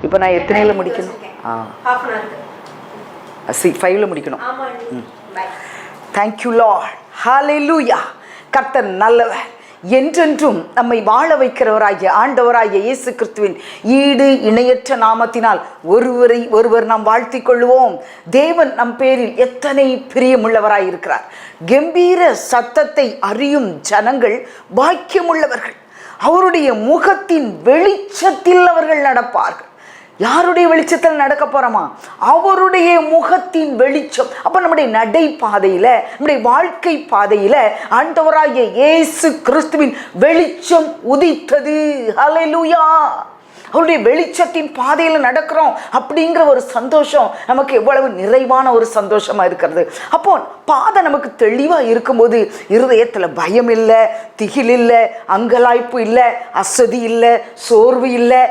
இப்போ நான் எத்தனையில் முடிக்கணும்? 5ல் முடிக்கணும். Thank you Lord. ஹல்லேலூயா. கர்த்தர் நல்லவர். என்றென்றும் நம்மை வாழ வைக்கிறவராகிய ஆண்டவராகிய இயேசு கிறிஸ்துவின் ஈடு இணையற்ற நாமத்தினால் ஒருவர் நாம் வாழ்த்திக் கொள்வோம். தேவன் நம் பேரில் எத்தனை பிரியமுள்ளவராய் இருக்கிறார். கம்பீர சத்தத்தை அறியும் ஜனங்கள் பாக்கியமுள்ளவர்கள். அவருடைய முகத்தின் வெளிச்சத்தில் அவர்கள் நடப்பார்கள். யாருடைய வெளிச்சத்தில் நடக்க போறோமா? அவருடைய முகத்தின் வெளிச்சம். அப்ப நம்முடைய நடைபாதையில, நம்முடைய வாழ்க்கை பாதையில ஆண்டவராகிய இயேசு கிறிஸ்துவின் வெளிச்சம் உதித்தது. ஹல்லேலூயா. அவருடைய வெளிச்சத்தின் பாதையில நடக்கிறோம் அப்படிங்கிற ஒரு சந்தோஷம் நமக்கு எவ்வளவு நிறைவான ஒரு சந்தோஷமா இருக்கிறது. அப்போ பாதை நமக்கு தெளிவா இருக்கும்போது இருதயத்துல பயம் இல்லை, திகில் இல்லை, அங்கலாய்ப்பு இல்லை, அசதி இல்லை, சோர்வு இல்லை.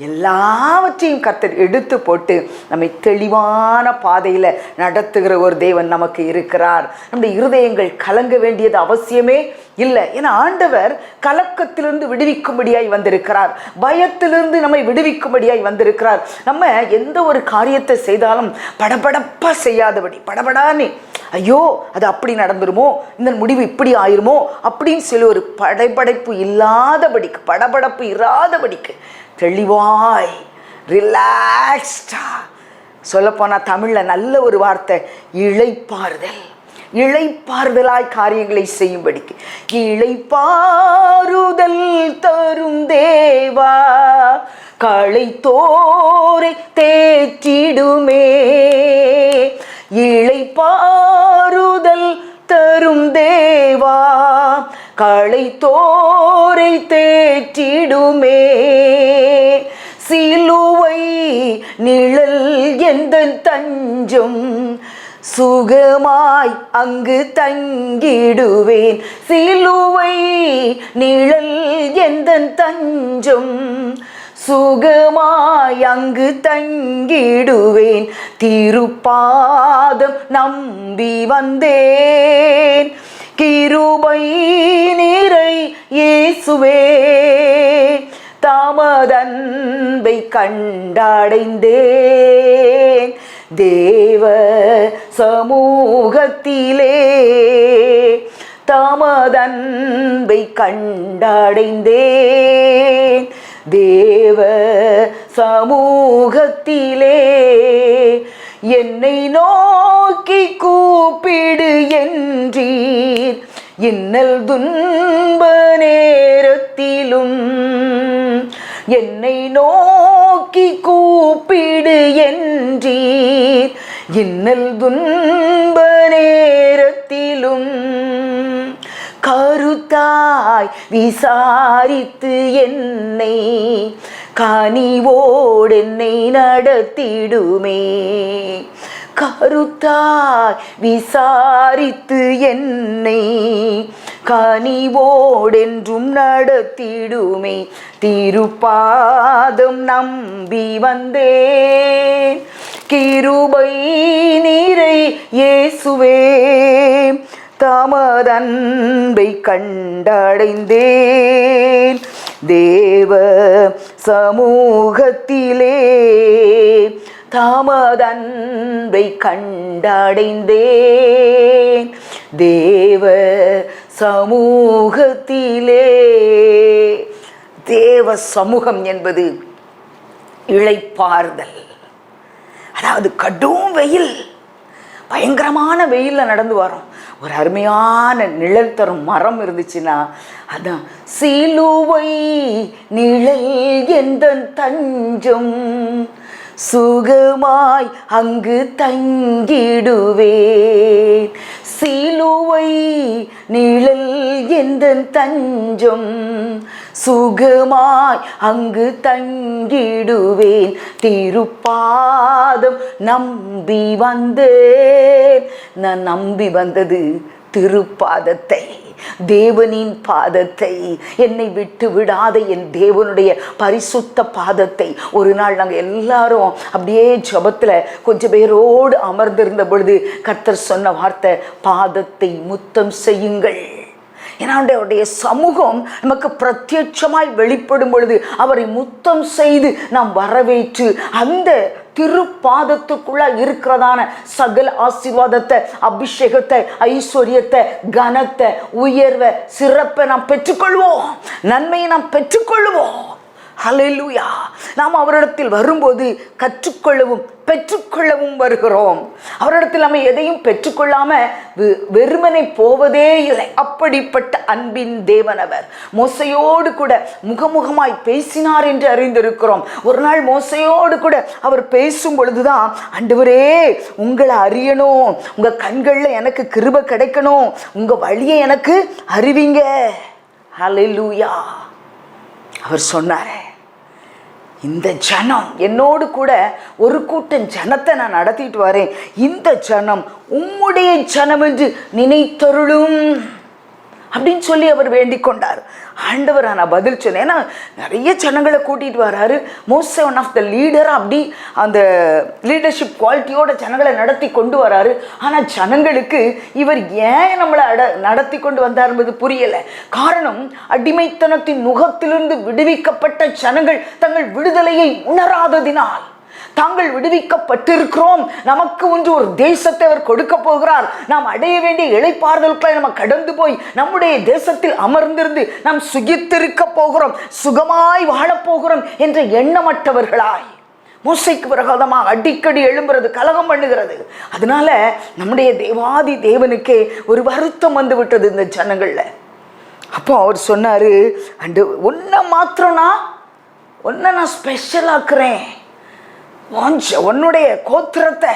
எல்லாவற்றையும் கர்த்தர் எடுத்து போட்டு நம்மை தெளிவான பாதையில் நடத்துகிற ஒரு தேவன் நமக்கு இருக்கிறார். நம்முடைய இருதயங்கள் கலங்க வேண்டியது அவசியமே இல்லை. ஏன்னா ஆண்டவர் கலக்கத்திலிருந்து விடுவிக்கும்படியாய் வந்திருக்கிறார். பயத்திலிருந்து நம்மை விடுவிக்கும்படியாய் வந்திருக்கிறார். நம்ம எந்த ஒரு காரியத்தை செய்தாலும் படபடப்பா செய்யாதபடி, படபடான்னு ஐயோ அது அப்படி நடந்துருமோ, இந்த முடிவு இப்படி ஆயிருமோ அப்படின்னு சொல்லி ஒரு படபடப்பு இராதபடிக்கு தெளிவாய் ரிலாக்ஸ்டா, சொல்லப்போனால் தமிழில் நல்ல ஒரு வார்த்தை இளைப்பாறுதலாய் காரியங்களை செய்யும்படிக்கு. இளைப்பாறுதல் தரும் தேவா களைத்தோரை தேற்றிடுமே. இளைப்பாறுதல் தரும் தேவா களைத்தோரை தேற்றிடுமே. சிலுவை நிழல் எந்தன் தஞ்சம், சுகமாய் அங்கு தங்கிடுவேன். சிலுவை நிழல் எந்தன் தஞ்சம், சுகமாய் அங்கு தங்கிடுவேன். திருப்பாதம் நம்பி வந்தேன். கிருபை நிறை இயேசுவே, தாமதன்பை கண்டடைந்தேன். தேவ சமூகத்திலே தாமதன்பை கண்டடைந்தேன். தேவ சமூகத்திலே என்னை நோக்கி கூப்பிடு என்றீர். இன்னல் துன்ப நேரத்திலும் என்னை நோக்கி கூப்பிடு என்றீர். இன்னல் துன்ப நேரத்திலும் கருத்தாய் விசாரித்து என்னை கனிவோடு என்னை நடத்திடுமே. கருத்தாய் விசாரித்து என்னை கனிவோடென்றும் நடத்திடுமே. திருப்பாதம் நம்பி வந்தேன். கிருபை நிறை இயேசுவே, தமதன்பை கண்டடைந்தேன். தேவ சமூகத்திலே தமதன்பை கண்டடைந்தேன். தேவ சமூகத்திலே. தேவ சமூகம் என்பது இளைப்பாறுதல். அதாவது கடும் வெயில், பயங்கரமான வெயிலில் நடந்து வரோம். ஒரு அருமையான நிழல் தரும் மரம் இருந்துச்சுன்னா அதான் சிலுவை நிழல் எந்தன் தஞ்சம், சுகமாய் அங்கு தங்கிடுவேன். சிலுவை நிழல் எந்தன் தஞ்சம், சுகமாய் அங்கு தங்கிடுவேன். திருப்பாதம் நம்பி வந்தேன். நான் நம்பி வந்தது திருப்பாதத்தை, தேவனின் பாதத்தை, என்னை விட்டு விடாத என் தேவனுடைய பரிசுத்த பாதத்தை. ஒரு நாள் நாங்கள் எல்லாரும் அப்படியே ஜெபத்தில் கொஞ்சம் பேரோடு அமர்ந்திருந்த பொழுது கர்த்தர் சொன்ன வார்த்தை, பாதத்தை முத்தம் செய்யுங்கள். ஏன்னா அவருடைய சமூகம் நமக்கு பிரத்யட்சமாய் வெளிப்படும் பொழுது அவரை முத்தம் செய்து நாம் வரவேற்று அந்த திருப்பாதத்துக்குள்ள இருக்கிறதான சகல ஆசீர்வாதத்தை, அபிஷேகத்தை, ஐஸ்வர்யத்தை, கனத்தை, உயர்வை, சிறப்பை நாம் பெற்றுக்கொள்வோம். நன்மையை நாம் பெற்றுக்கொள்வோம். ஹல்லேலூயா. நாம் அவரிடத்தில் வரும்போது கற்றுக்கொள்ளவும் பெற்றுக்கொள்ளவும் வருகிறோம். அவரிடத்தில் நம்ம எதையும் பெற்றுக்கொள்ளாம வெறுமனை போவதே இல்லை. அப்படிப்பட்ட அன்பின் தேவன் அவர். மோசையோடு கூட முகமுகமாய் பேசினார் என்று அறிந்திருக்கிறோம். ஒரு நாள் மோசையோடு கூட அவர் பேசும் பொழுதுதான், ஆண்டவரே உங்களை அறியணும், உங்க கண்கள்ல எனக்கு கிருபை கிடைக்கணும், உங்க வழியை எனக்கு அறிவிங்க. ஹல்லேலூயா. அவர் சொன்னாரே, இந்த ஜனம் என்னோடு கூட ஒரு கூட்டம் ஜனத்தை நான் நடத்திட்டு வரேன், இந்த ஜனம் உம்முடைய ஜனம் என்று நினைத்தருளும் அப்படின்னு சொல்லி அவர் வேண்டிக் கொண்டார். ஆண்டவர் நான் பதில் சொன்னேன். ஏன்னா நிறைய ஜனங்களை கூட்டிகிட்டு வர்றாரு. மோசே ஒன் ஆஃப் த லீடர், அப்படி அந்த லீடர்ஷிப் குவாலிட்டியோட ஜனங்களை நடத்தி கொண்டு வராரு. ஆனால் ஜனங்களுக்கு இவர் ஏன் நம்மளை நடத்தி கொண்டு வந்தார் என்பது புரியலை. காரணம், அடிமைத்தனத்தின் நுகத்திலிருந்து விடுவிக்கப்பட்ட ஜனங்கள் தங்கள் விடுதலையை உணராததினால். தாங்கள் விடுவிக்கப்பட்டிருக்கிறோம், நமக்கு ஒன்று ஒரு தேசத்தை அவர் கொடுக்க போகிறார், நாம் அடைய வேண்டிய இளைப்பாறுதலுக்களை நம்ம கடந்து போய் நம்முடைய தேசத்தில் அமர்ந்திருந்து நாம் சுகித்திருக்க போகிறோம், சுகமாய் வாழப்போகிறோம் என்ற எண்ணமற்றவர்களாய் மோசைக்கு பிரகாதமாக அடிக்கடி எழும்புறது, கலகம் பண்ணுகிறது. அதனால நம்முடைய தேவாதி தேவனுக்கே ஒரு வருத்தம் வந்து விட்டது இந்த ஜனங்கள்ல. அப்போ அவர் சொன்னாரு, அண்டு உன்னை மாத்திரம்னா உன்னை நான் ஸ்பெஷல் ஆக்குறேன், உன்னுடைய கோத்திரத்தை,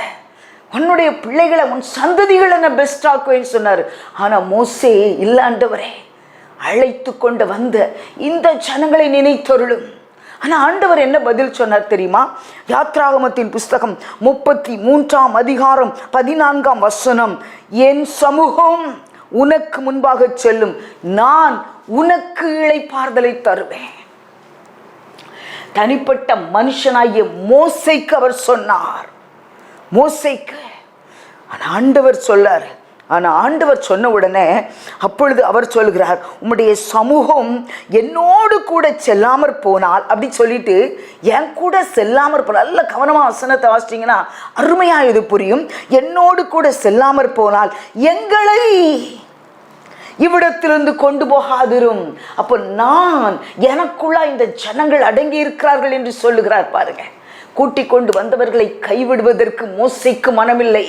உன்னுடைய பிள்ளைகளை, உன் சந்ததிகளை நான் பெஸ்ட் ஆக்குவேன்னு சொன்னார். ஆனால் மோசே இல்லாண்டவரே, அழைத்து கொண்டு வந்த இந்த ஜனங்களை நினைத்தருளும். ஆனால் ஆண்டவர் என்ன பதில் சொன்னார் தெரியுமா? யாத்ராகமத்தின் புஸ்தகம் 33ஆம் அதிகாரம் 14ஆம் வசனம், என் சமூகம் உனக்கு முன்பாக செல்லும், நான் உனக்கு இளைப்பாறுதலை தருவேன். தனிப்பட்ட மனுஷனாகிய மோசைக்கு அவர் சொன்னார், மோசைக்கு. ஆண்டவர் சொல்லார். ஆனால் ஆண்டவர் சொன்ன உடனே அப்பொழுது அவர் சொல்கிறார், உம்முடைய சமூகம் என்னோடு கூட செல்லாமற் போனால், அப்படி சொல்லிட்டு என் கூட செல்லாமற் போனால், நல்ல கவனமாக வசனத்தை வாசிச்சிங்கன்னா அருமையாக இது புரியும். என்னோடு கூட செல்லாமற் போனால் எங்களை இவ்விடத்திலிருந்து கொண்டு போகாதிரும். அப்போ நான் எனக்குள்ள இந்த ஜனங்கள் அடங்கி இருக்கிறார்கள் என்று சொல்லுகிறார் பாருங்க. கூட்டிக் கொண்டு வந்தவர்களை கைவிடுவதற்கு மோசைக்கு மனமில்லை.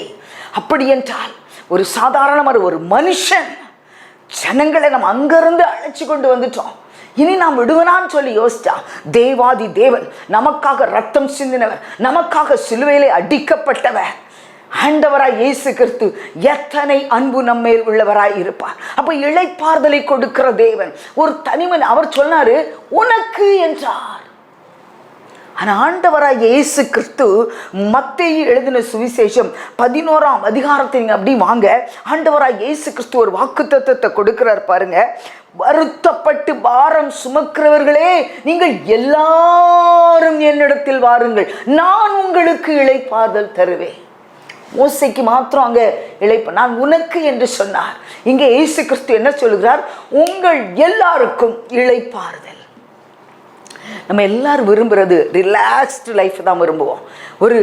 அப்படி என்றால் ஒரு சாதாரண ஒரு மனுஷன், ஜனங்களை நம்ம அங்கிருந்து அழைச்சி கொண்டு வந்துட்டோம், இனி நாம் விடுவனான்னு சொல்லி யோசிச்சா, தேவாதி தேவன் நமக்காக ரத்தம் சிந்தினவர், நமக்காக சிலுவையிலே அடிக்கப்பட்டவர் ஆண்டவராய் இயேசு கிறிஸ்து எத்தனை அன்பு நம்மேல் உள்ளவராய் இருப்பார். அப்ப இளைப்பாறுதலை கொடுக்கிற தேவன் ஒரு தனிமன். அவர் சொன்னாரு உனக்கு என்றார். ஆனா ஆண்டவராய் இயேசு கிறிஸ்து மத்தேயு எழுதின சுவிசேஷம் 11ஆம் அதிகாரத்தை நீங்க அப்படி வாங்க. ஆண்டவராய் இயேசு கிறிஸ்து ஒரு வாக்குத்தத்தத்தை கொடுக்கிறார் பாருங்க. வருத்தப்பட்டு பாரம் சுமக்கிறவர்களே, நீங்கள் எல்லாரும் என்னிடத்தில் வாருங்கள், நான் உங்களுக்கு இளைப்பாறுதல் தருவேன். மோசைக்கு மாத்திரம் அங்கே இளைப்ப, நான் உனக்கு என்று சொன்னார். இங்கே இயேசு கிறிஸ்து என்ன சொல்கிறார்? உங்கள் எல்லாருக்கும் இளைப்பாறுதல். நம்ம எல்லாரும் விரும்புறது ரிலாக்ஸ்டு லைஃப் தான் விரும்புவோம். ஒரு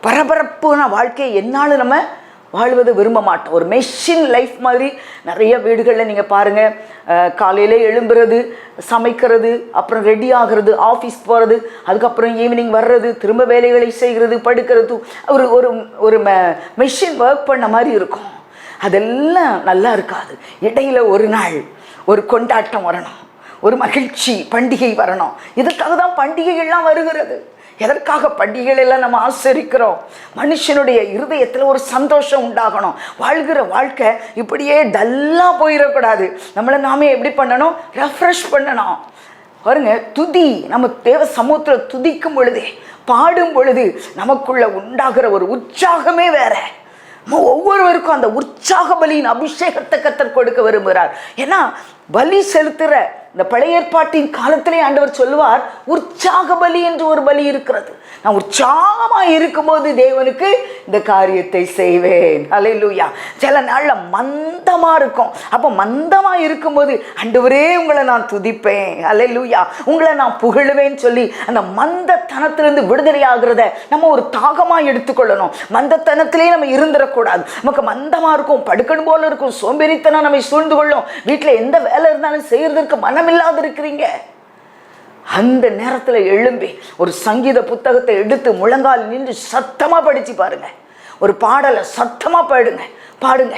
பரபரப்பான வாழ்க்கையை என்னாலும் நம்ம வாழ்வதை விரும்ப மாட்டோம். ஒரு மெஷின் லைஃப் மாதிரி நிறைய வீடுகளில் நீங்கள் பாருங்கள், காலையிலே எழும்புறது, சமைக்கிறது, அப்புறம் ரெடி ஆகிறது, ஆஃபீஸ் போகிறது, அதுக்கப்புறம் ஈவினிங் வர்றது, திரும்ப வேலைகளை செய்கிறது, படுக்கிறது, ஒரு ஒரு ஒரு மெஷின் ஒர்க் பண்ண மாதிரி இருக்கும். அதெல்லாம் நல்லா இருக்காது. இடையில் ஒரு நாள் ஒரு கொண்டாட்டம் வரணும், ஒரு மகிழ்ச்சி பண்டிகை வரணும். இதுக்காக தான் பண்டிகைகள்லாம் வருகிறது. எதற்காக பண்டிகைகள் எல்லாம் நம்ம ஆசரிக்கிறோம்? மனுஷனுடைய இருதயத்தில் ஒரு சந்தோஷம் உண்டாகணும். வாழ்கிற வாழ்க்கை இப்படியே டல்லாக போயிடக்கூடாது. நம்மளை நாமே எப்படி பண்ணணும்? ரெஃப்ரெஷ் பண்ணணும். பாருங்க, துதி, நம்ம தேவ சமூகத்தில் துதிக்கும் பொழுதே, பாடும் பொழுது நமக்குள்ள உண்டாகிற ஒரு உற்சாகமே வேற. ஒவ்வொருவருக்கும் அந்த உற்சாக பலியின் அபிஷேகத்தை கர்த்தர் கொடுக்க விரும்புகிறார். ஏன்னா பலி செலுத்துற இந்த பழைய ஏற்பாட்டின் காலத்திலே ஆண்டவர் சொல்லுவார், உற்சாக பலி என்று ஒரு பலி இருக்கிறது. நான் உற்சாக உற்சாகமாக இருக்கும்போது தேவனுக்கு இந்த காரியத்தை செய்வேன். அல்லேலூயா. சில நாளில் மந்தமாக இருக்கும். அப்போ மந்தமாக இருக்கும்போது ஆண்டவரே உங்களை நான் துதிப்பேன், அல்லேலூயா, உங்களை நான் புகழுவேன்னு சொல்லி அந்த மந்தத்தனத்திலிருந்து விடுதலை ஆகிறத நம்ம ஒரு தாகமாக எடுத்துக்கொள்ளணும். மந்தத்தனத்திலே நம்ம இருந்துடக்கூடாது. நமக்கு மந்தமாக இருக்கும், படுக்கணும் போல இருக்கும், சோம்பேறித்தனம் நம்மை சூழ்ந்து கொள்ளும், வீட்டில் எந்த வேலை இருந்தாலும் செய்யறதுக்கு மனமில்லாத இருக்கிறீங்க. அந்த நேரத்தில் எழும்பி ஒரு சங்கீத புத்தகத்தை எடுத்து முழங்கால் நின்று சத்தமாக படித்து பாருங்க. ஒரு பாடலை சத்தமாக பாடுங்க.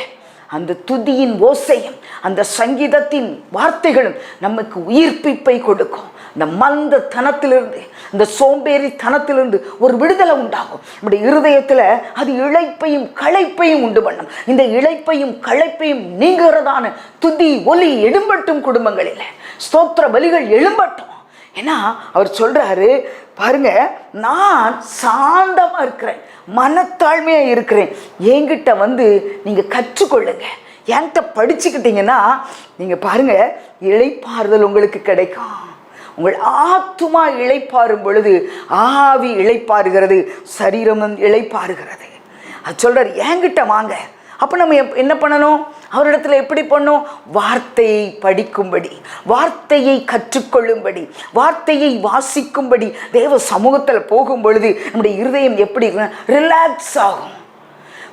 அந்த துதியின் ஓசையும் அந்த சங்கீதத்தின் வார்த்தைகளும் நமக்கு உயிர்ப்பிப்பை கொடுக்கும். இந்த மந்த தனத்திலிருந்து, இந்த சோம்பேறி தனத்திலிருந்து ஒரு விடுதலை உண்டாகும். நம்முடைய இருதயத்தில் அது இளைப்பையும் களைப்பையும் உண்டு பண்ணும். இந்த இளைப்பையும் களைப்பையும் நீங்கிறதான துதி ஒலி எழும்பட்டும். குடும்பங்களில் ஸ்தோத்திர பலிகள் எழும்பட்டும். ஏன்னா அவர் சொல்றாரு பாருங்க, நான் சாந்தமா இருக்கிறேன், மனத்தாழ்மையா இருக்கிறேன், என்கிட்ட வந்து நீங்க கற்றுக்கொள்ளுங்க. என்கிட்ட படிச்சுக்கிட்டீங்கன்னா நீங்க பாருங்க இளைப்பாறுதல் உங்களுக்கு கிடைக்கும். உங்கள் ஆத்துமா இளைப்பாறும் பொழுது ஆவி இளைப்பாறுகிறது, சரீரமும் இளைப்பாறுகிறது. அது சொல்றாரு என்கிட்ட வாங்க. அப்போ நம்ம என்ன பண்ணணும்? அவரிடத்துல எப்படி பண்ணணும்? வார்த்தையை படிக்கும்படி, வார்த்தையை கற்றுக்கொள்ளும்படி, வார்த்தையை வாசிக்கும்படி தேவ சமூகத்தில் போகும் பொழுது நம்முடைய இருதயம் எப்படி ரிலாக்ஸ் ஆகும்.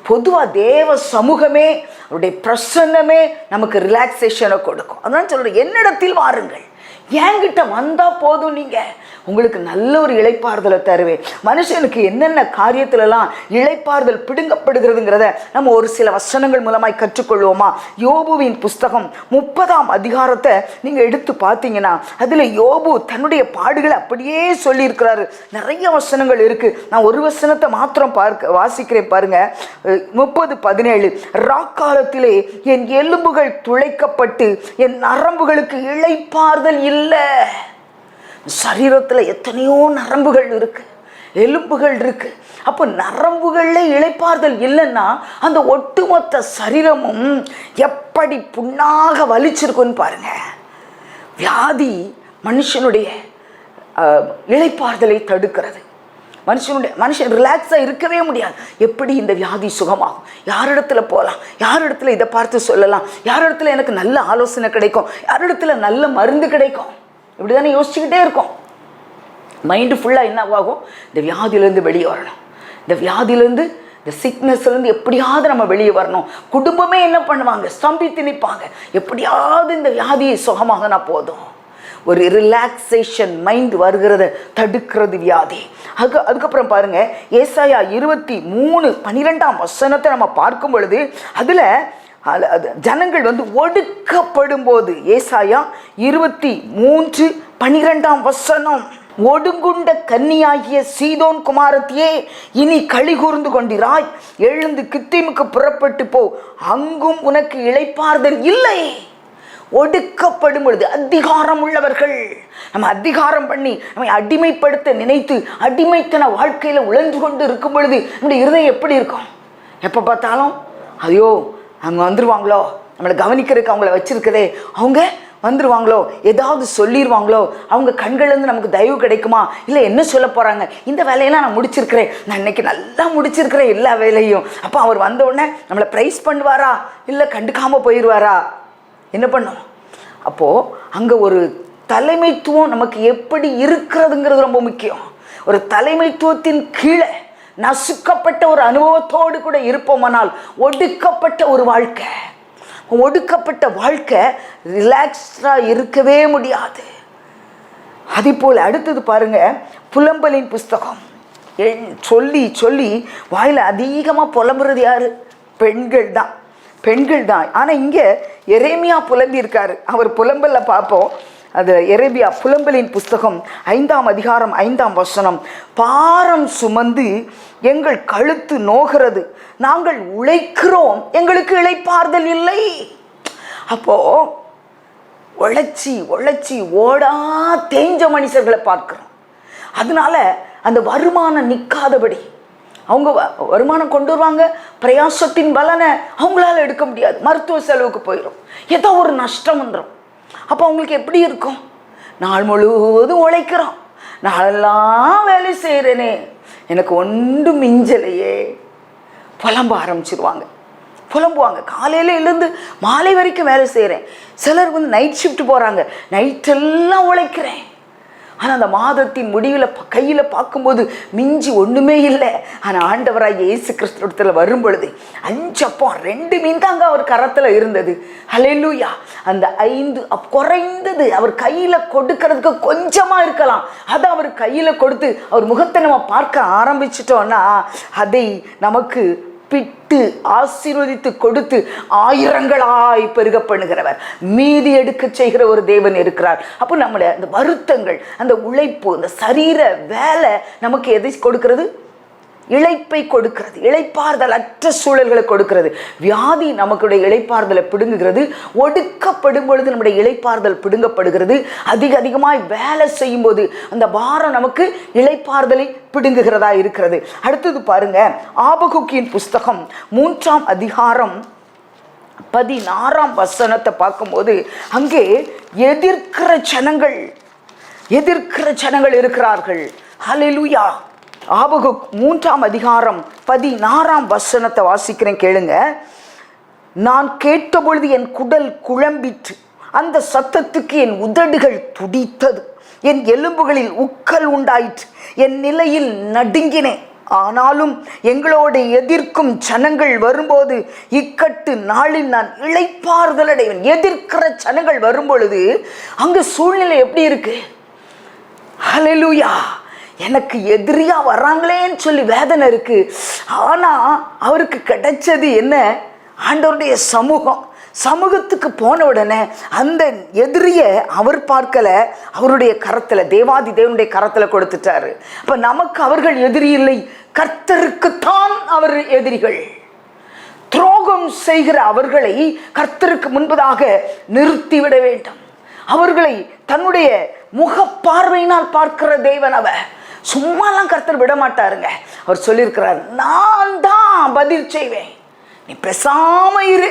பொதுவாக தேவ சமூகமே, அவருடைய பிரசன்னமே நமக்கு ரிலாக்ஸேஷனை கொடுக்கும். அதான் சொல்கிறேன், என்னிடத்தில் வாருங்கள், என்கிட்ட வந்தால் போதும், நீங்கள் உங்களுக்கு நல்ல ஒரு இளைப்பாறுதலை தருவேன். மனுஷனுக்கு என்னென்ன காரியத்திலலாம் இளைப்பாறுதல் பிடுங்கப்படுகிறதுங்கிறத நம்ம ஒரு சில வசனங்கள் மூலமாய் கற்றுக்கொள்வோமா? யோபுவின் புஸ்தகம் 30ஆம் அதிகாரத்தை நீங்கள் எடுத்து பார்த்தீங்கன்னா அதில் யோபு தன்னுடைய பாடுகளை அப்படியே சொல்லியிருக்கிறாரு. நிறைய வசனங்கள் இருக்குது. நான் ஒரு வசனத்தை மாத்திரம் வாசிக்கிறேன் பாருங்க. 30:17 ராக்காலத்திலே என் எலும்புகள் துளைக்கப்பட்டு என் நரம்புகளுக்கு இளைப்பாறுதல் இல்லை. சரீரத்தில் எத்தனையோ நரம்புகள் இருக்கு, எலும்புகள் இருக்கு. அப்போ நரம்புகளில் இளைப்பாறுதல் இல்லைன்னா அந்த ஒட்டுமொத்த சரீரமும் எப்படி புண்ணாக வலிச்சிருக்குன்னு பாருங்க. வியாதி மனுஷனுடைய இளைப்பாறுதலை தடுக்கிறது. மனுஷன் ரிலாக்ஸாக இருக்கவே முடியாது. எப்படி இந்த வியாதி சுகமாகும்? யாரிடத்துல போகலாம்? யாரிடத்துல இதை பார்த்து சொல்லலாம்? யாரிடத்துல எனக்கு நல்ல ஆலோசனை கிடைக்கும்? யாரிடத்துல நல்ல மருந்து கிடைக்கும்? இப்படி தானே யோசிச்சுக்கிட்டே இருக்கோம். மைண்டு ஃபுல்லாக என்ன ஆகும்? இந்த வியாதியிலேருந்து வெளியே வரணும், இந்த வியாதியிலேருந்து, இந்த சிக்னஸ்லேருந்து எப்படியாவது நம்ம வெளியே வரணும். குடும்பமே என்ன பண்ணுவாங்க? ஸ்தம்பித்து நிற்பாங்க. எப்படியாவது இந்த வியாதியை சுகமாகனா போதும். ஒரு ரிலாக்ஸேஷன் மைண்ட் வருகிறத தடுக்கிறது வியாதி. அதுக்கப்புறம் பாருங்க, ஏசாயா 23:12 வசனத்தை நம்ம பார்க்கும் பொழுது அதில் ஜனங்கள் வந்து ஒடுக்கப்படும் போது, ஏசாயா 23:12 வசனம், ஒடுங்குண்ட கன்னியாகிய சீதோன் குமாரத்தியே, இனி களி கூர்ந்து கொண்டிராய், எழுந்து கித்திமுக்கு புறப்பட்டு போ, அங்கும் உனக்கு இளைப்பாறுதல் இல்லை. ஒடுக்கப்படும் பொழுது அதிகாரம் உள்ளவர்கள், நம்ம அதிகாரம் பண்ணி நம்மை அடிமைப்படுத்த நினைத்து அடிமைத்தன வாழ்க்கையில் உழன்று கொண்டு இருக்கும் பொழுது நம்முடைய இருதயம் எப்படி இருக்கும்? எப்போ பார்த்தாலும் ஐயோ அவங்க வந்துடுவாங்களோ, நம்மளை கவனிக்கிறதுக்கு அவங்கள வச்சிருக்கதே, அவங்க வந்துடுவாங்களோ, ஏதாவது சொல்லிடுவாங்களோ, அவங்க கண்கள்லேருந்து நமக்கு தயவு கிடைக்குமா, இல்லை என்ன சொல்ல போகிறாங்க, இந்த வேலையெல்லாம் நான் முடிச்சிருக்கிறேன், நான் இன்னைக்கு நல்லா முடிச்சிருக்கிறேன் எல்லா வேலையும், அப்போ அவர் வந்தோடனே நம்மளை ப்ரைஸ் பண்ணுவாரா, இல்லை கண்டுக்காமல் போயிடுவாரா, என்ன பண்ணும்? அப்போது அங்கே ஒரு தலைமைத்துவம் நமக்கு எப்படி இருக்கிறதுங்கிறது ரொம்ப முக்கியம். ஒரு தலைமைத்துவத்தின் கீழே நசுக்கப்பட்ட ஒரு அனுபவத்தோடு கூட இருப்போமானால் ஒடுக்கப்பட்ட ஒரு வாழ்க்கை, ஒடுக்கப்பட்ட வாழ்க்கை ரிலாக்ஸ்டாக இருக்கவே முடியாது. அதே போல் அடுத்தது பாருங்க, புலம்பலின் புஸ்தகம். சொல்லி சொல்லி வாயில் அதிகமாக புலம்புறது யாரு? பெண்கள் தான். ஆனால் இங்கே எரேமியா புலம்பி இருக்காரு. அவர் புலம்பலில் பார்ப்போம். அது எரேமியா புலம்பலின் புஸ்தகம் 5ஆம் அதிகாரம் 5ஆம் வசனம், பாரம் சுமந்து எங்கள் கழுத்து நோகிறது, நாங்கள் உழைக்கிறோம், எங்களுக்கு இளைப்பாறுதல் இல்லை. அப்போ உழைச்சி ஓடா தேஞ்ச மனுஷர்களை பார்க்கிறோம். அதனால அந்த வருமானம் நிற்காதபடி, அவங்க வருமானம் கொண்டு வருவாங்க, பிரயாசத்தின் பலனை அவங்களால எடுக்க முடியாது, மருத்துவ செலவுக்கு போயிடும், ஏதோ ஒரு நஷ்டம் வந்துடும். அப்போ அவங்களுக்கு எப்படி இருக்கும்? நாள் முழுவதும் உழைக்கிறோம், நாளெல்லாம் வேலை செய்கிறேனே, எனக்கு ஒன்றும் மிஞ்சலையே புலம்ப ஆரம்பிச்சிருவாங்க. புலம்புவாங்க. காலையில் எழுந்து மாலை வரைக்கும் வேலை செய்கிறேன். சிலர் நைட் ஷிஃப்ட் போகிறாங்க, நைட்டெல்லாம் உழைக்கிறேன். ஆனால் அந்த மாதத்தின் முடிவில் கையில் பார்க்கும்போது மிஞ்சி ஒன்றுமே இல்லை. ஆனால் ஆண்டவராக இயேசு கிறிஸ்துவத்தில் வரும் பொழுது 5 அப்பம் 2 மீன் தாங்க அவர் கரத்தில் இருந்தது. ஹல்லேலூயா. அந்த 5 குறைந்தது அவர் கையில் கொடுக்கறதுக்கு கொஞ்சமாக இருக்கலாம். அதை அவர் கையில் கொடுத்து அவர் முகத்தை நம்ம பார்க்க ஆரம்பிச்சிட்டோன்னா அதை நமக்கு பிட்டு ஆசீர்வதித்து கொடுத்து ஆயிரங்களாய் பெருக பண்ணுகிறவர், மீதி எடுக்க செய்கிற ஒரு தேவன் இருக்கிறார். அப்போ நம்முடைய அந்த வருத்தங்கள், அந்த உழைப்பு, அந்த சரீர வேலை நமக்கு எதை கொடுக்கிறது? இளைப்பை கொடுக்கிறது, இளைப்பாறுதல் அற்ற சூழல்களை கொடுக்கிறது. வியாதி நமக்குடைய இளைப்பாறுதலை பிடுங்குகிறது. ஒடுக்கப்படும் பொழுது நம்முடைய இளைப்பாறுதல் பிடுங்கப்படுகிறது. அதிகமாய் வேலை செய்யும் போது அந்த பாரம் நமக்கு இளைப்பாறுதலை பிடுங்குகிறதா இருக்கிறது. அடுத்தது பாருங்க, ஆபகுக்கின் புஸ்தகம் 3ஆம் அதிகாரம் 16ஆம் வசனத்தை பார்க்கும்போது அங்கே எதிர்க்கிற ஜனங்கள் இருக்கிறார்கள். ஹல்லேலூயா. ஆபகுக் 3ஆம் அதிகாரம் 16ஆம் வசனத்தை வாசிக்கிறேன், கேளுங்க. நான் கேட்டபொழுது என் குடல் குழம்பிற்று, அந்த சத்தத்துக்கு என் உதடுகள் துடித்தது, என் எலும்புகளில் உக்கல் உண்டாயிற்று, என் நிலையில் நடுங்கினேன். ஆனாலும் எங்களோடு எதிர்க்கும் ஜனங்கள் வரும்போது இக்கட்டு நாளில் நான் இளைப்பாறுதல் அடைவேன். எதிர்க்கிற ஜனங்கள் வரும்பொழுது அங்கு சூழ்நிலை எப்படி இருக்கு? ஹல்லேலூயா. எனக்கு எதிரியா வர்றாங்களேன்னு சொல்லி வேதனை இருக்கு. ஆனா அவருக்கு கிடைச்சது என்ன? ஆண்டவருடைய சமூகத்துக்கு போன உடனே அந்த எதிரிய அவர் பார்க்கல, அவருடைய கரத்துல, தேவாதி தேவனுடைய கரத்துல கொடுத்துட்டாரு. அப்ப நமக்கு அவர்கள் எதிரி இல்லை, கர்த்தருக்குத்தான் அவர் எதிரிகள். துரோகம் செய்கிற அவர்களை கர்த்தருக்கு முன்பதாக நிறுத்திவிட வேண்டும். அவர்களை தன்னுடைய முக பார்வையினால் பார்க்கிற தேவன் அவர். சும்மாலாம் கர்த்தர் விட மாட்டாருங்க. அவர் சொல்லியிருக்கிறார், நான் தான் பதில் செய்வேன், நீ பேசாம இரு.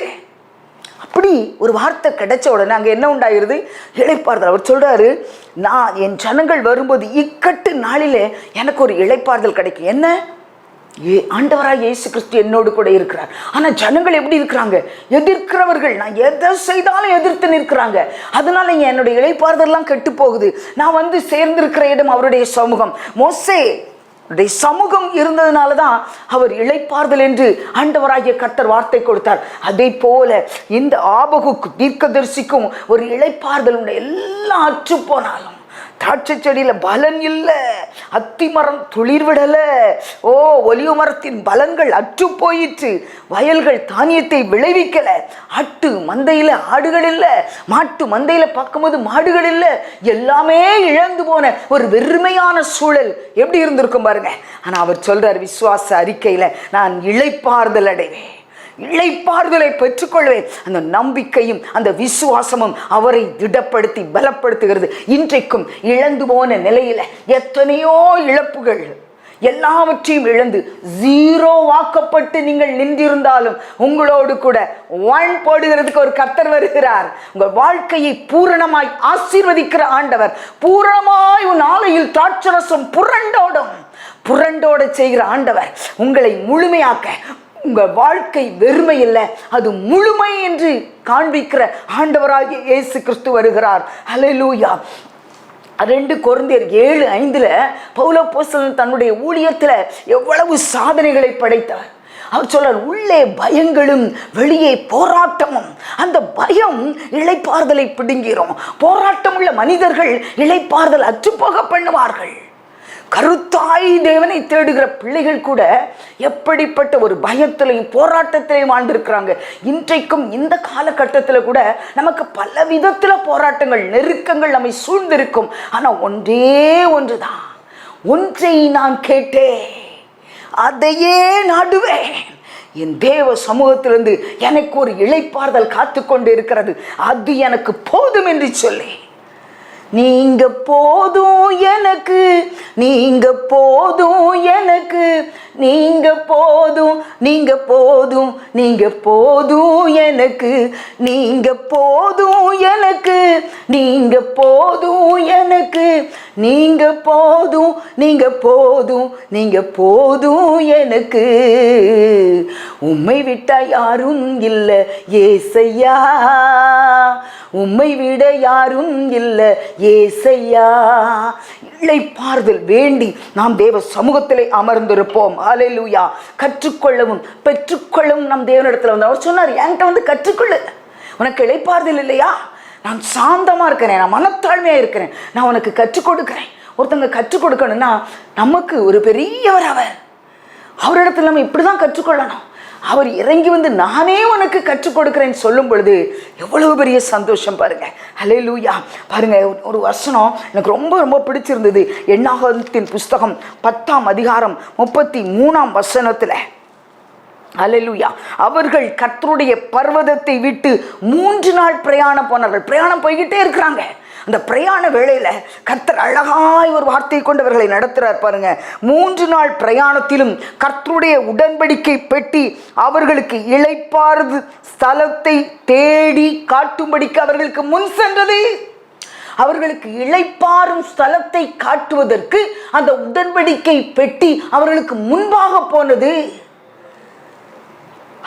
அப்படி ஒரு வார்த்தை கிடைச்ச உடனே அங்கே என்ன உண்டாயிருது? இளைப்பாறுதல். அவர் சொல்றாரு, நான் என் ஜனங்கள் வரும்போது இக்கட்டு நாளிலே எனக்கு ஒரு இளைப்பாறுதல் கிடைக்கும். என்ன? ஆண்டவராக இயேசு கிறிஸ்து என்னோடு கூட இருக்கிறார். ஆனால் ஜனங்கள் எப்படி இருக்கிறாங்க? எதிர்க்கிறவர்கள். நான் எதை செய்தாலும் எதிர்த்து நிற்கிறாங்க. அதனால என்னுடைய இளைப்பாறுதல்லாம் கெட்டு போகுது. நான் சேர்ந்திருக்கிற இடம் அவருடைய சமூகம். மோசே சமூகம் இருந்ததுனால தான் அவர் இளைப்பாறுதல் என்று ஆண்டவராகிய கர்த்தர் வார்த்தை கொடுத்தார். அதே போல இந்த ஆபகுக்கு தீர்க்கதரிசிக்கும் ஒரு இளைப்பாறுதல் உண்டு. எல்லாம் அற்று போனாலும், திராட்சை செடியில பலன் இல்லை, அத்தி மரம் துளிர் விடல, ஒலிவ மரத்தின் பலன்கள் அற்று போயிற்று, வயல்கள் தானியத்தை விளைவிக்கல, ஆட்டு மந்தையில ஆடுகள் இல்லை, மாட்டு மந்தையில பார்க்கும்போது மாடுகள் இல்லை, எல்லாமே இழந்து போன ஒரு வெறுமையான சூழல் எப்படி இருந்திருக்கும் பாருங்க. ஆனா அவர் சொல்றார், விசுவாச அறிக்கையில நான் இளைப்பாறுதல் அடைவேன், இளைப்பாறுதலை பெற்றுக்கொள்வேன். அந்த நம்பிக்கையும் அந்த விசுவாசமும் அவரை திடப்படுத்தி பலப்படுத்துகிறது. இன்றைக்கும் இழந்து போன நிலையில எத்தனையோ இழப்புகள், எல்லாவற்றையும் இழந்து 0 வாக்கப்பட்டு நீங்கள் நின்றிருந்தாலும் உங்களோடு கூட 1 போடுகிறதுக்கு ஒரு கர்த்தர் வருகிறார். உங்கள் வாழ்க்கையை பூரணமாய் ஆசீர்வதிக்கிற ஆண்டவர். பூரணமாய் உன் ஆலையில் திராட்சரசம் புரண்டோட செய்கிற ஆண்டவர் உங்களை முழுமையாக்க, உங்கள் வாழ்க்கை வெறுமை இல்லை, அது முழுமை என்று காண்பிக்கிற ஆண்டவராகிய இயேசு கிறிஸ்து வருகிறார். ஹல்லேலூயா. 2 கொரிந்தியர் 7:5 பவுல் அப்போஸ்தலன் தன்னுடைய ஊழியத்தில் எவ்வளவு சாதனைகளை படைத்தவர். அவர் சொல்றார், உள்ளே பயங்களும் வெளியே போராட்டமும். அந்த பயம் இளைப்பாறுதலை பிடுங்கிறோம். போராட்டம் உள்ள மனிதர்கள் இளைப்பாறுதல் அற்றுப்போக பண்ணுவார்கள். கருத்தாய் தேவனை தேடுகிற பிள்ளைகள் கூட எப்படிப்பட்ட ஒரு பயத்திலையும் போராட்டத்திலையும் வாழ்ந்திருக்கிறாங்க. இன்றைக்கும் இந்த காலகட்டத்தில் கூட நமக்கு பல விதத்தில் போராட்டங்கள், நெருக்கங்கள் நம்மை சூழ்ந்திருக்கும். ஆனால் ஒன்றுதான், ஒன்றை நான் கேட்டேன், அதையே நாடுவேன். என் தேவ சமூகத்திலிருந்து எனக்கு ஒரு இளைப்பாறுதல் காத்து கொண்டு இருக்கிறது, அது எனக்கு போதும் என்று சொல்லி நீங்க போதும் எனக்கு, நீங்க போதும் எனக்கு, நீங்க போதும், நீங்க போதும், நீங்க போதும் எனக்கு, நீங்க போதும் எனக்கு, நீங்க போதும் எனக்கு, நீங்க போதும், நீங்க போதும், நீங்க போதும் எனக்கு. உம்மை விட்டா யாரும் இல்லை ஏசையா, உம்மை விட யாரும் இல்லை ஏசையா. இளைப்பாறுதல் வேண்டி நாம் தேவ சமூகத்திலே அமர்ந்திருப்போம். ஹல்லேலூயா. கற்றுக்கொள்ளவும் பெற்றுக்கொள்ளவும் நம் தேவனிடத்தில் வந்து அவர் சொன்னார், என்கிட்ட வந்து கற்றுக்கொள்ளு. உனக்கு இளைப்பாறுதல் இல்லையா? நான் சாந்தமா இருக்கிறேன், நான் மனத்தாழ்மையா இருக்கிறேன், நான் உனக்கு கற்றுக் கொடுக்கிறேன். ஒருத்தங்க கற்றுக் கொடுக்கணும்னா நமக்கு ஒரு பெரியவர் அவரிடத்துல நம்ம இப்படிதான் கற்றுக்கொள்ளணும். அவர் இறங்கி வந்து நானே உனக்கு கற்றுக் கொடுக்கிறேன்னு சொல்லும் பொழுது எவ்வளவு பெரிய சந்தோஷம் பாருங்க. ஹல்லேலூயா. பாருங்க, ஒரு வசனம் எனக்கு ரொம்ப ரொம்ப பிடிச்சிருந்தது. எண்ணாகமத்தின் புஸ்தகம் 10ஆம் அதிகாரம் 33ஆம் வசனத்துல, ஹல்லேலூயா, அவர்கள் கர்த்தருடைய பர்வதத்தை விட்டு 3 நாள் பிரயாணம் போனார்கள். பிரயாணம் போய்கிட்டே இருக்கிறாங்க. அந்த பிரயாண வேளையில கர்த்தர் அழகாய் ஒரு வார்த்தை கொண்டவர்களை நடத்துறார் பாருங்க. 3 நாள் பிரயாணத்திலும் கர்த்தருடைய உடன்படிக்கை பெட்டி அவர்களுக்கு இளைப்பாறுது ஸ்தலத்தை தேடி காட்டும்படிக்கு அவர்களுக்கு முன் சென்றது. அவர்களுக்கு இளைப்பாறும் ஸ்தலத்தை காட்டுவதற்கு அந்த உடன்படிக்கை பெட்டி அவர்களுக்கு முன்பாக போனது.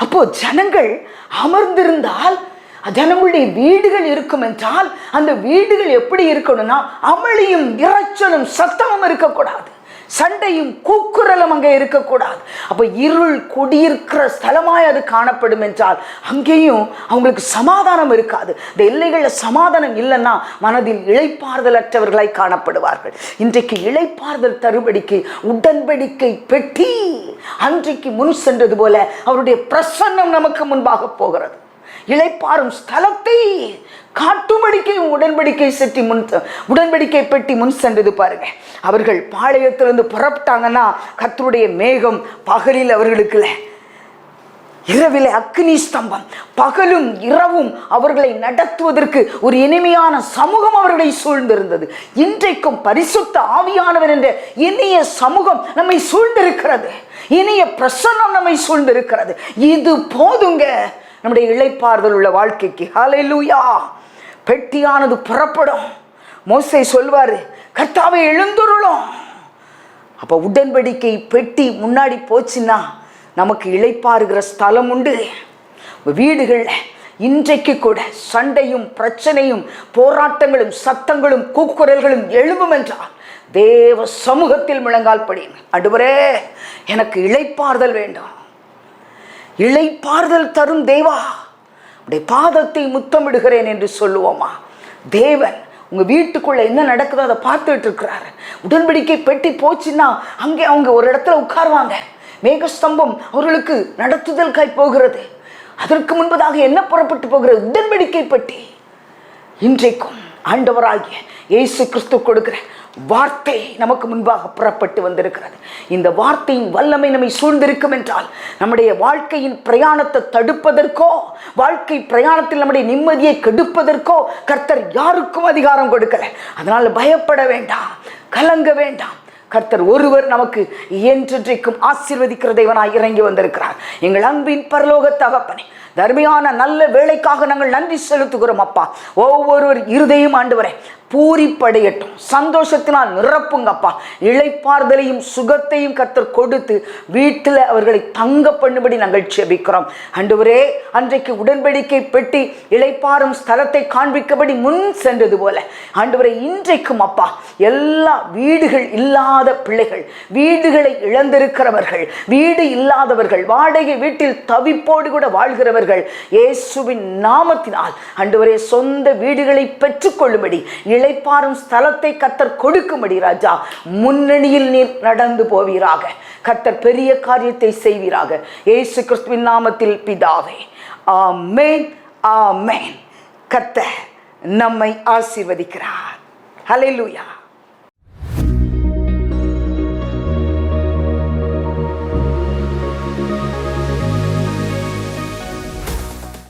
அப்போ ஜனங்கள் அமர்ந்திருந்தால் ஜனங்களுடைய வீடுகள் இருக்கும் என்றால் அந்த வீடுகள் எப்படி இருக்கணும்னா அமளியும் இரைச்சலும் சத்தமும் இருக்கக்கூடாது, சண்டையும் கூக்குரலும் அங்கே இருக்கக்கூடாது. அப்போ இருள் குடியிருக்கிற ஸ்தலமாய் அது காணப்படும் என்றால் அங்கேயும் அவங்களுக்கு சமாதானம் இருக்காது. இந்த எல்லைகளில் சமாதானம் இல்லைன்னா மனதில் இளைப்பாறுதல் அற்றவர்களாய் காணப்படுவார்கள். இன்றைக்கு இளைப்பாறுதல் தருபடிக்கு உடன்படிக்கை பெட்டி அன்றைக்கு முன் சென்றது போல அவருடைய பிரசன்னம் நமக்கு முன்பாக போகிறது. இளைப்பாறும் ஸ்தலத்தை காட்டும்படிக்கை உடன்படிக்கை செட்டி உடன்படிக்கை பெட்டி முன் சென்றது பாருங்க. அவர்கள் பாளையத்திலிருந்து புறப்பட்டாங்கன்னா கர்த்தருடைய மேகம் பகலில் அவர்களுக்கு, இரவிலே அக்னி ஸ்தம்பம், பகலும் இரவும் அவர்களை நடத்துவதற்கு ஒரு இனிமையான சமூகம் அவர்களை சூழ்ந்திருந்தது. இன்றைக்கும் பரிசுத்த ஆவியானவர் என்ற இனிய சமூகம் நம்மை சூழ்ந்திருக்கிறது. இனிய பிரசன்னம் நம்மை சூழ்ந்திருக்கிறது. இது போதுங்க நம்முடைய இளைப்பாறுதல் உள்ள வாழ்க்கைக்கு. ஹல்லேலூயா. பெட்டியானது புறப்படும். மோசே சொல்வாரு, கர்த்தாவே எழுந்துருளும். அப்போ உடன்படிக்கை பெட்டி முன்னாடி போச்சுன்னா நமக்கு இளைப்பாறுகிற ஸ்தலம் உண்டு. வீடுகளில் இன்றைக்கு கூட சண்டையும் பிரச்சனையும் போராட்டங்களும் சத்தங்களும் கூக்குரல்களும் எழும்பும் என்றால் தேவ சமூகத்தில் முழங்கால் படியுங்க. ஆண்டவரே, எனக்கு இளைப்பாறுதல் வேண்டும். இளைப்பாறுதல் தரும் தேவா, உடைய பாதத்தை முத்தமிடுகிறேன் என்று சொல்லுவோமா? தேவன் உங்க வீட்டுக்குள்ள என்ன நடக்குதோ அதை பார்த்துட்டு இருக்கிறாரு. உடன்படிக்கை பெட்டி போச்சுன்னா அங்கே அவங்க ஒரு இடத்துல உட்காருவாங்க. மேகஸ்தம்பம் அவர்களுக்கு நடத்துதல் போகிறது. அதற்கு முன்பதாக என்ன புறப்பட்டு போகிறது? உடன்படிக்கை பெட்டி. இன்றைக்கும் ஆண்டவராகிய இயேசு கிறிஸ்து கொடுக்கிற வார்த்தை நமக்கு முன்பாக புறப்பட்டு வந்திருக்கிறது. இந்த வார்த்தையின் வல்லமை நம்மை சூழ்ந்திருக்கும் என்றால் நம்முடைய வாழ்க்கையின் பிரயாணத்தை தடுப்பதற்கோ வாழ்க்கை பிரயாணத்தில் நம்முடைய நிம்மதியை கெடுப்பதற்கோ கர்த்தர் யாருக்கும் அதிகாரம் கொடுக்கல. அதனால பயப்பட வேண்டாம், கலங்க வேண்டாம். கர்த்தர் ஒருவர் நமக்கு என்றென்றைக்கும் ஆசீர்வதிக்கிற தேவனாய் இறங்கி வந்திருக்கிறார். எங்கள் அன்பின் பரலோக தகப்பனே, தர்மையான நல்ல வேலைக்காக நாங்கள் நன்றி செலுத்துகிறோம் அப்பா. ஒவ்வொருவர் இருதயம் ஆண்டவரே பூரிப்படையட்டும், சந்தோஷத்தினால் நிரப்புங்கப்பா. இளைப்பாறுதலையும் சுகத்தையும் கர்த்தர் கொடுத்து வீட்டில் அவர்களை தங்க பண்ணும்படி நாங்கள் ஜெபிக்கிறோம். ஆண்டவரே, அன்றைக்கு உடன்படிக்கை பெட்டி இளைப்பாறும் ஸ்தலத்தை காண்பிக்கபடி முன் சென்றது போல ஆண்டவரே, இன்றைக்கும் அப்பா எல்லா வீடுகள் இல்லாத பிள்ளைகள், வீடுகளை இழந்திருக்கிறவர்கள், வீடு இல்லாதவர்கள், வாடகை வீட்டில் தவிப்போடு கூட வாழ்கிறவர்கள், இயேசுவின் நாமத்தினால் ஆண்டவரே சொந்த வீடுகளை பெற்றுக்கொள்ளும்படி இளைப்பாறும் ஸ்தலத்தை கர்த்தர் கொடுக்கும்படி ராஜா முன்னணியில் நீர் நடந்து போவீராக. கர்த்தர் பெரிய காரியத்தை செய்வீராக. இயேசு கிறிஸ்துவின் நாமத்தில் பிதாவே, ஆமென், ஆமென். கர்த்தர் நம்மை ஆசீர்வதிக்கிறார். ஹல்லேலூயா.